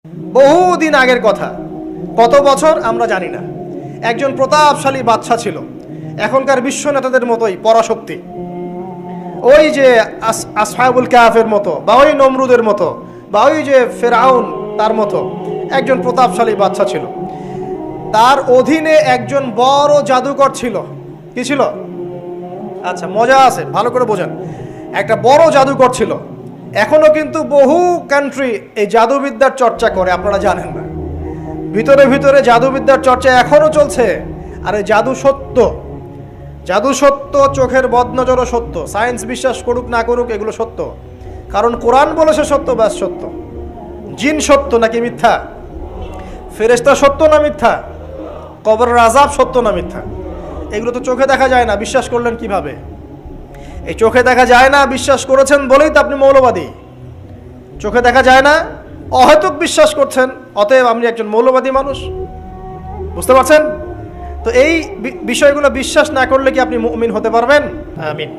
বহুদিন আগের কথা, কত বছর আমরা জানি না। একজন প্রতাপশালী বাদশা ছিল, এখনকার বিশ্ব নেতাদের মতোই পরাশক্তি, ওই যে আসহাবুল কাহাফের মতো, বা ওই নমরুদের মতো, বা ওই যে ফেরাউন তার মতো একজন প্রতাপশালী বাদশা ছিল। তার অধীনে একজন বড় জাদুকর ছিল। কি ছিল? আচ্ছা, মজা আছে, ভালো করে বোঝেন। একটা বড় জাদুকর ছিল। এখনো কিন্তু বহু কান্ট্রি এই জাদুবিদ্যার চর্চা করে, আপনারা জানেন না। ভিতরে ভিতরে জাদুবিদ্যার চর্চা এখনো চলছে। আর এই জাদু সত্য, জাদু সত্য, চোখের বদনজরও সত্য। সায়েন্স বিশ্বাস করুক না করুক, এগুলো সত্য। কারণ কোরআন বলেছে সত্য, ব্যাস সত্য। জিন সত্য নাকি মিথ্যা? ফেরেশতা সত্য না মিথ্যা? কবরের আযাব সত্য না মিথ্যা? এগুলো তো চোখে দেখা যায় না, বিশ্বাস করলেন কিভাবে? এই চোখে দেখা যায় না বিশ্বাস করেছেন বলেই তো আপনি মৌলবাদী। চোখে দেখা যায় না, অহেতুক বিশ্বাস করছেন, অতএব আপনি একজন মৌলবাদী মানুষ। বুঝতে পারছেন? তো এই বিষয়গুলো বিশ্বাস না করলে কি আপনি মুমিন হতে পারবেন? আমিন।